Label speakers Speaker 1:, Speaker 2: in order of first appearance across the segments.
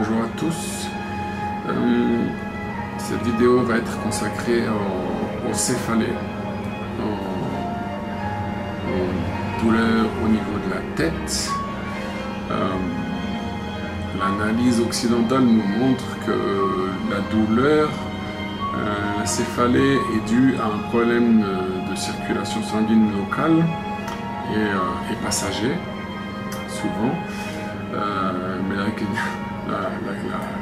Speaker 1: Bonjour à tous. Cette vidéo va être consacrée aux céphalées, aux douleurs au niveau de la tête. L'analyse occidentale nous montre que la douleur, la céphalée est due à un problème de circulation sanguine locale et passager, souvent. Mais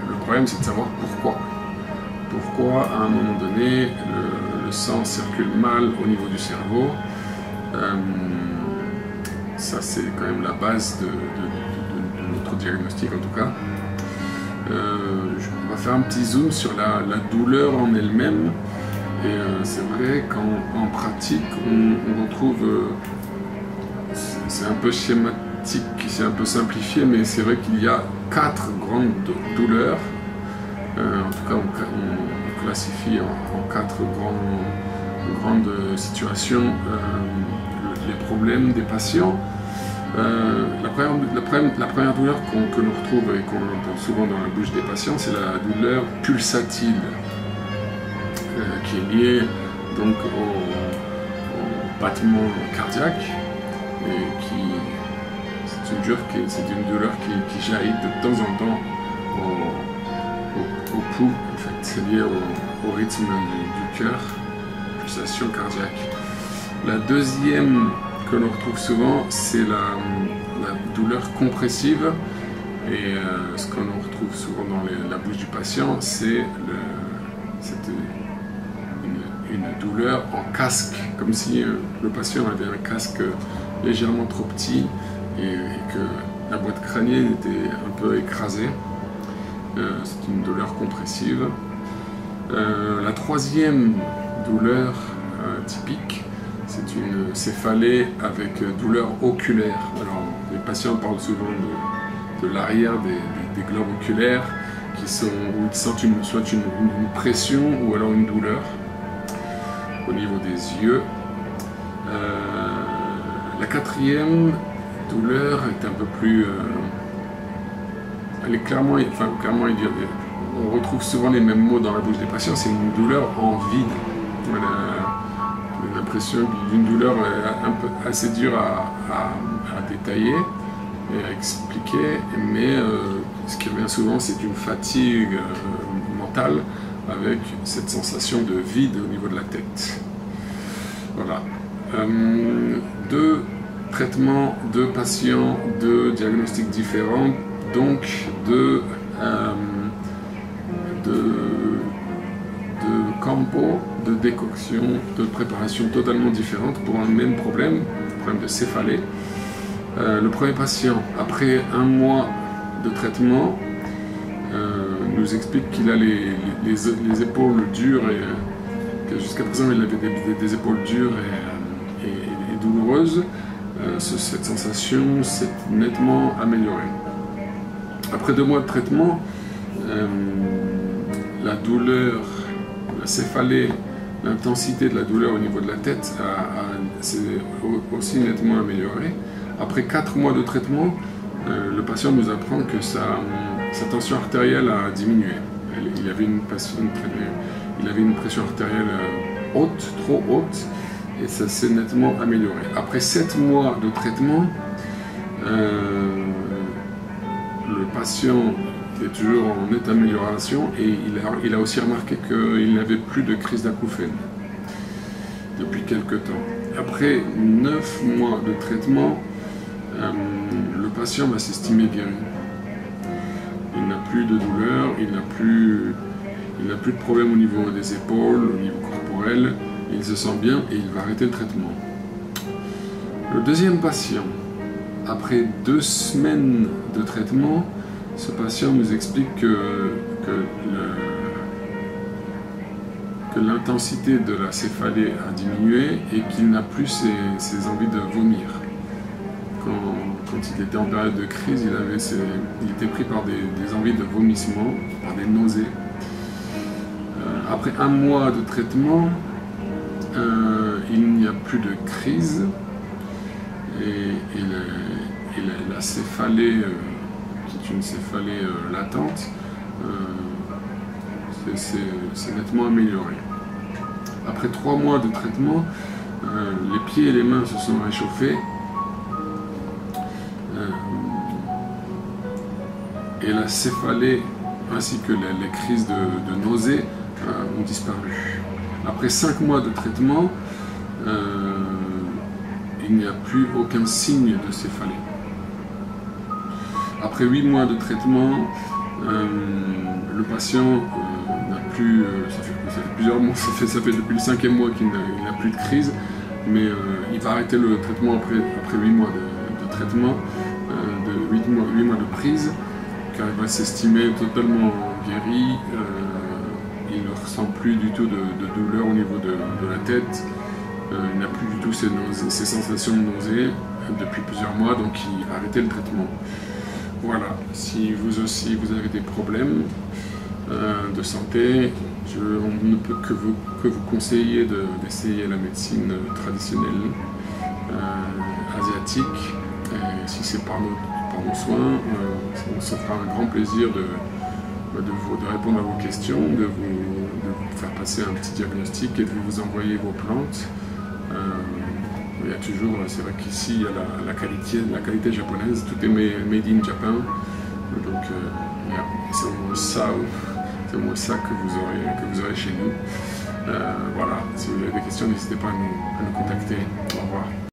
Speaker 1: le problème, c'est de savoir pourquoi. Pourquoi, à un moment donné, le sang circule mal au niveau du cerveau. Ça, c'est quand même la base de notre diagnostic, en tout cas. On va faire un petit zoom sur la douleur en elle-même. Et c'est vrai qu'en pratique, on retrouve... c'est un peu schématique, c'est un peu simplifié, mais c'est vrai qu'il y a 4 grandes douleurs. En tout cas, on classifie en 4 grandes situations les problèmes des patients. La première douleur que l'on retrouve et qu'on entend souvent dans la bouche des patients, c'est la douleur pulsatile, qui est liée donc au battement cardiaque et c'est une douleur qui jaillit de temps en temps au pouls. En fait, c'est lié au rythme du cœur, pulsation cardiaque. La deuxième que l'on retrouve souvent, c'est la douleur compressive. Et ce que l'on retrouve souvent dans la bouche du patient, c'est une douleur en casque, comme si le patient avait un casque légèrement trop petit et que la boîte crânienne était un peu écrasée. C'est une douleur compressive. La troisième douleur typique, c'est une céphalée avec douleur oculaire. Alors, les patients parlent souvent de l'arrière des globes oculaires où ils sentent soit une pression ou alors une douleur au niveau des yeux. La quatrième douleur est un peu plus... elle est clairement... on retrouve souvent les mêmes mots dans la bouche des patients, c'est une douleur en vide. On a l'impression d'une douleur un peu assez dure à détailler et à expliquer, mais ce qui revient souvent, c'est une fatigue mentale avec cette sensation de vide au niveau de la tête. Voilà. 2 traitements, 2 patients, 2 diagnostics différents, donc de compo, de décoction, de préparation totalement différentes pour un même problème de céphalée. Le premier patient, après 1 mois de traitement, nous explique qu'il a les épaules dures et que jusqu'à présent il avait des épaules dures et douloureuses. Cette sensation s'est nettement améliorée. Après 2 mois de traitement, la douleur, la céphalée, l'intensité de la douleur au niveau de la tête s'est aussi nettement améliorée. Après 4 mois de traitement, le patient nous apprend que sa tension artérielle a diminué. Il avait une pression artérielle haute, trop haute, et ça s'est nettement amélioré. Après 7 mois de traitement, le patient est toujours en nette amélioration et il a aussi remarqué qu'il n'avait plus de crise d'acouphène depuis quelques temps. Après 9 mois de traitement, le patient va s'estimer guéri. Il n'a plus de douleur, il n'a plus de problème au niveau des épaules, au niveau corporel, il se sent bien et il va arrêter le traitement. Le deuxième patient, après 2 semaines de traitement, ce patient nous explique que l'intensité de la céphalée a diminué et qu'il n'a plus ses envies de vomir. Quand il était en période de crise, il était pris par des envies de vomissement, par des nausées. Après 1 mois de traitement, il n'y a plus de crise et la céphalée qui est une céphalée latente, c'est nettement amélioré. Après 3 mois de traitement, les pieds et les mains se sont réchauffés et la céphalée ainsi que les crises de nausées ont disparu. Après 5 mois de traitement, il n'y a plus aucun signe de céphalée. Après 8 mois de traitement, le patient n'a plus, ça fait plusieurs mois, ça fait depuis le 5e mois qu'il n'a plus de crise, mais il va arrêter le traitement après 8 mois de traitement, de 8 mois de prise, car il va s'estimer totalement guéri, il ne ressent plus du tout de douleur au niveau de la tête, il n'a plus du tout ces sensations de nausée depuis plusieurs mois, donc il a arrêté le traitement. Voilà, si vous aussi vous avez des problèmes de santé, on ne peut que vous conseiller d'essayer la médecine traditionnelle asiatique. Et si c'est par nos soins, on se fera un grand plaisir de répondre à vos questions, de vous faire passer un petit diagnostic et de vous envoyer vos plantes. Il y a toujours, c'est vrai qu'ici il y a la qualité japonaise, tout est made in Japan, donc c'est au moins ça que vous aurez chez nous. Voilà, si vous avez des questions, n'hésitez pas à nous contacter. Au revoir.